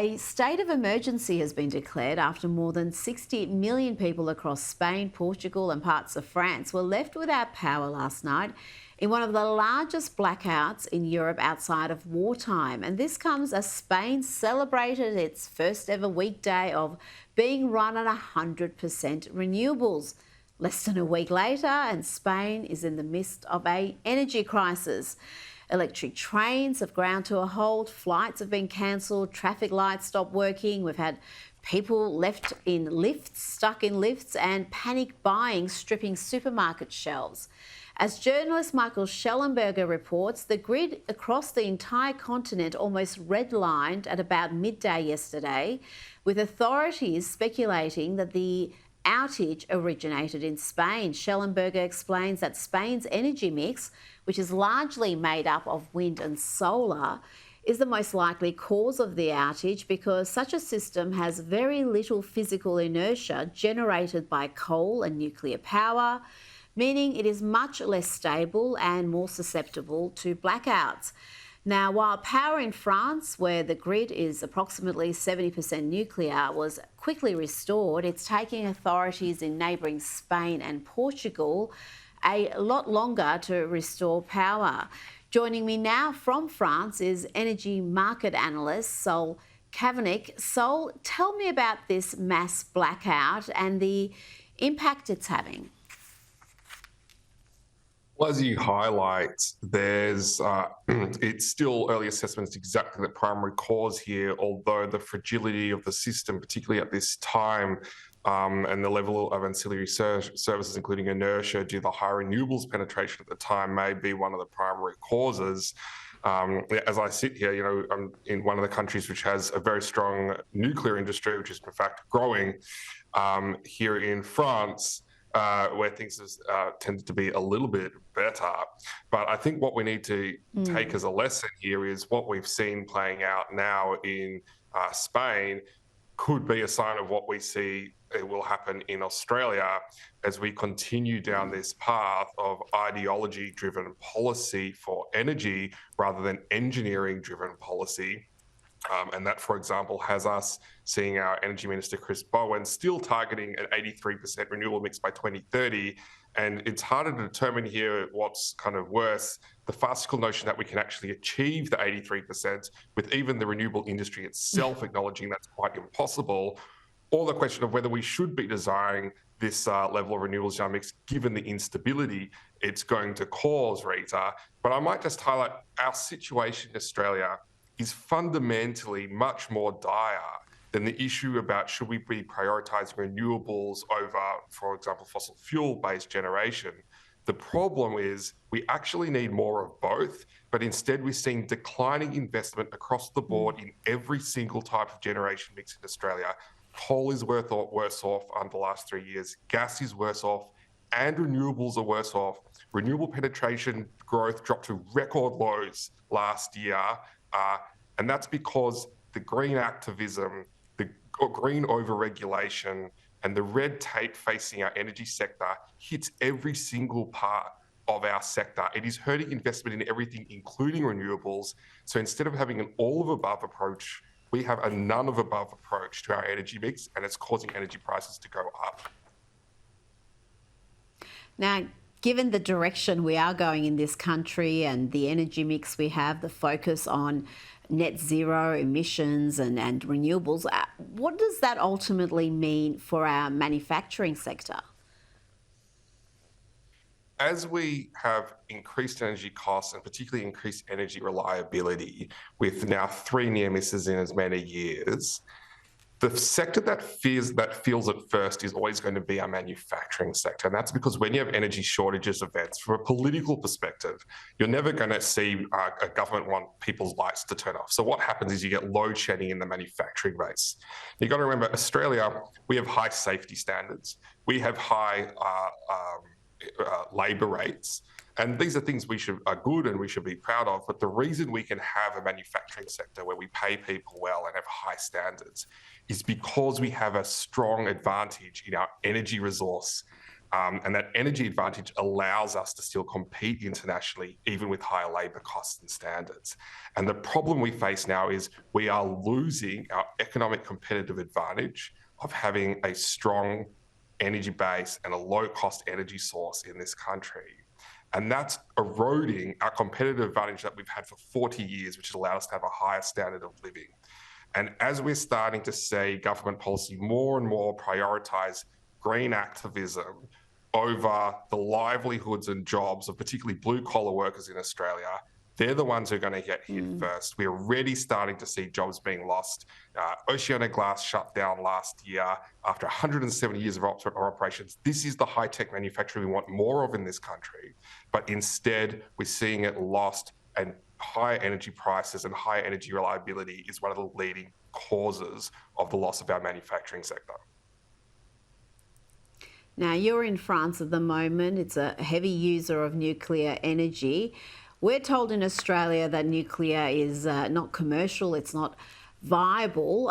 A state of emergency has been declared after more than 60 million people across Spain, Portugal and parts of France were left without power last night in one of the largest blackouts in Europe outside of wartime. And this comes as Spain celebrated its first ever weekday of being run on 100% renewables. Less than a week later, and Spain is in the midst of an energy crisis. Electric trains have ground to a halt, flights have been cancelled, traffic lights stopped working. We've had people left in lifts, stuck in lifts, and panic buying stripping supermarket shelves. As journalist Michael Shellenberger reports, the grid across the entire continent almost redlined at about midday yesterday, with authorities speculating that the outage originated in Spain. Shellenberger explains that Spain's energy mix, which is largely made up of wind and solar, is the most likely cause of the outage because such a system has very little physical inertia generated by coal and nuclear power, meaning it is much less stable and more susceptible to blackouts. Now, while power in France, where the grid is approximately 70% nuclear, was quickly restored, it's taking authorities in neighbouring Spain and Portugal a lot longer to restore power. Joining me now from France is energy market analyst Sol Kavanagh. Sol, tell me about this mass blackout and the impact it's having. Well, as you highlight, there's it's still early assessments exactly the primary cause here, although the fragility of the system, particularly at this time, and the level of ancillary services, including inertia due to the high renewables penetration at the time, may be one of the primary causes. As I sit here, I'm in one of the countries which has a very strong nuclear industry, which is in fact growing. Here in France, where things tended to be a little bit better. But I think what we need to take as a lesson here is what we've seen playing out now in Spain could be a sign of what we see it will happen in Australia as we continue down this path of ideology-driven policy for energy rather than engineering-driven policy. And that, for example, has us seeing our Energy Minister, Chris Bowen, still targeting an 83% renewable mix by 2030. And it's harder to determine here what's kind of worse, the farcical notion that we can actually achieve the 83% with even the renewable industry itself acknowledging that's quite impossible, or the question of whether we should be desiring this level of renewables in our mix given the instability it's going to cause, Rita. But I might just highlight our situation in Australia is fundamentally much more dire than the issue about should we be prioritising renewables over, for example, fossil fuel-based generation. The problem is we actually need more of both, but instead we're seeing declining investment across the board in every single type of generation mix in Australia. Coal is worse off under the last 3 years, gas is worse off, and renewables are worse off. Renewable penetration growth dropped to record lows last year. And that's because the green activism, the green overregulation, and the red tape facing our energy sector hits every single part of our sector. It is hurting investment in everything, including renewables. So instead of having an all-of-above approach, we have a none-of-above approach to our energy mix, and it's causing energy prices to go up. Now, given the direction we are going in this country and the energy mix we have, the focus on net zero emissions and renewables, what does that ultimately mean for our manufacturing sector? As we have increased energy costs and particularly increased energy reliability with now 3 near misses in as many years, the sector that feels it first is always going to be our manufacturing sector. And that's because when you have energy shortages events, from a political perspective, you're never going to see a government want people's lights to turn off. So what happens is you get load shedding in the manufacturing base. You've got to remember, Australia, we have high safety standards. We have high labour rates. And these are things are good and we should be proud of. But the reason we can have a manufacturing sector where we pay people well and have high standards is because we have a strong advantage in our energy resource. And that energy advantage allows us to still compete internationally, even with higher labour costs and standards. And the problem we face now is we are losing our economic competitive advantage of having a strong energy base and a low-cost energy source in this country. And that's eroding our competitive advantage that we've had for 40 years, which has allowed us to have a higher standard of living. And as we're starting to see government policy more and more prioritise green activism over the livelihoods and jobs of particularly blue-collar workers in Australia, they're the ones who are going to get hit first. We're already starting to see jobs being lost. Glass shut down last year after 170 years of operations. This is the high-tech manufacturing we want more of in this country. But instead, we're seeing it lost, and high energy prices and high energy reliability is one of the leading causes of the loss of our manufacturing sector. Now, you're in France at the moment. It's a heavy user of nuclear energy. We're told in Australia that nuclear is not commercial, it's not viable.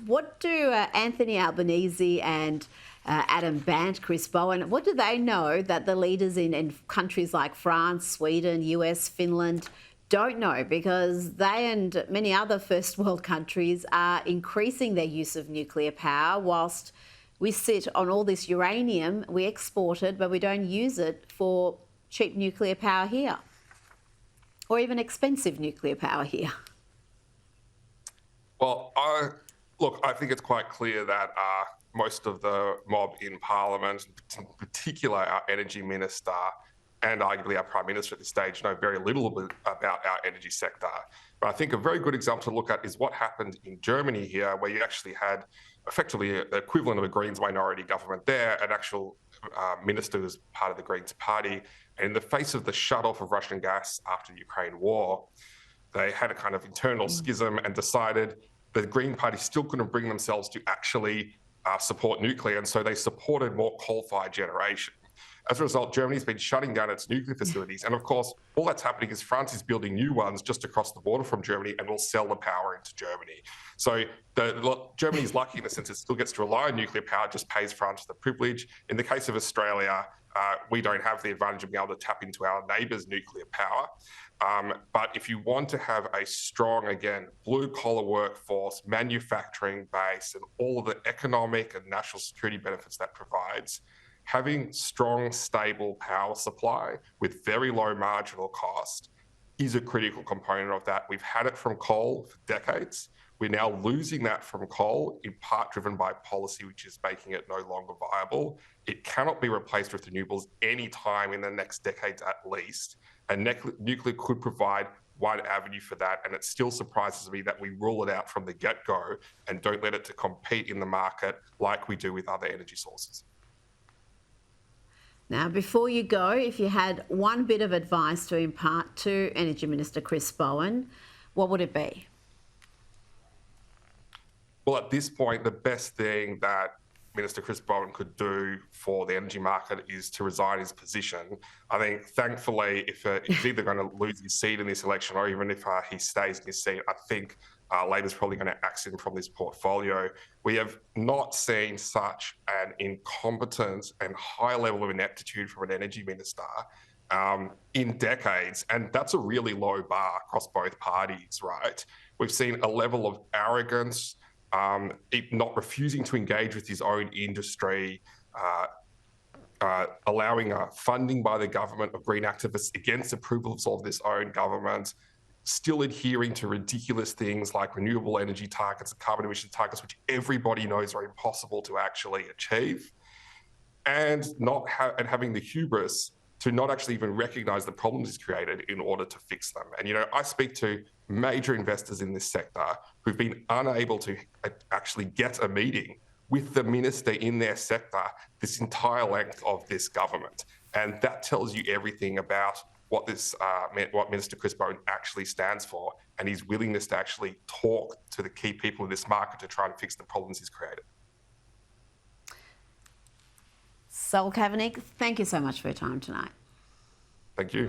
What do Anthony Albanese and Adam Bandt, Chris Bowen, what do they know that the leaders in countries like France, Sweden, US, Finland don't know? Because they and many other first world countries are increasing their use of nuclear power whilst we sit on all this uranium, we export it, but we don't use it for cheap nuclear power here, or even expensive nuclear power here. Well, I think it's quite clear that most of the mob in Parliament, in particular our energy minister and arguably our Prime Minister at this stage, know very little about our energy sector. But I think a very good example to look at is what happened in Germany here, where you actually had effectively the equivalent of a Greens minority government there, an actual minister who was part of the Greens party. And in the face of the shut-off of Russian gas after the Ukraine war, they had a kind of internal schism and decided the Green Party still couldn't bring themselves to actually support nuclear, and so they supported more coal-fired generation. As a result, Germany's been shutting down its nuclear facilities. And of course, all that's happening is France is building new ones just across the border from Germany and will sell the power into Germany. So Germany's lucky in the sense it still gets to rely on nuclear power, just pays France the privilege. In the case of Australia, we don't have the advantage of being able to tap into our neighbours' nuclear power. But if you want to have a strong, again, blue-collar workforce, manufacturing base, and all of the economic and national security benefits that provides, having strong, stable power supply with very low marginal cost is a critical component of that. We've had it from coal for decades. We're now losing that from coal, in part driven by policy, which is making it no longer viable. It cannot be replaced with renewables any time in the next decades at least. And nuclear could provide one avenue for that. And it still surprises me that we rule it out from the get-go and don't let it to compete in the market like we do with other energy sources. Now, before you go, if you had one bit of advice to impart to Energy Minister Chris Bowen, what would it be? Well, at this point, the best thing that Minister Chris Bowen could do for the energy market is to resign his position. I think, thankfully, if he's either going to lose his seat in this election or even if he stays in his seat, I think Labor's probably going to axe him from this portfolio. We have not seen such an incompetence and high level of ineptitude from an energy minister in decades, and that's a really low bar across both parties, right? We've seen a level of arrogance, not refusing to engage with his own industry, allowing funding by the government of green activists against approvals of this own government, still adhering to ridiculous things like renewable energy targets and carbon emission targets, which everybody knows are impossible to actually achieve, and having the hubris to not actually even recognise the problems he's created in order to fix them. And, I speak to major investors in this sector who've been unable to actually get a meeting with the minister in their sector this entire length of this government. And that tells you everything about what Minister Chris Bowen actually stands for and his willingness to actually talk to the key people in this market to try and fix the problems he's created. Sol Kavanagh, thank you so much for your time tonight. Thank you.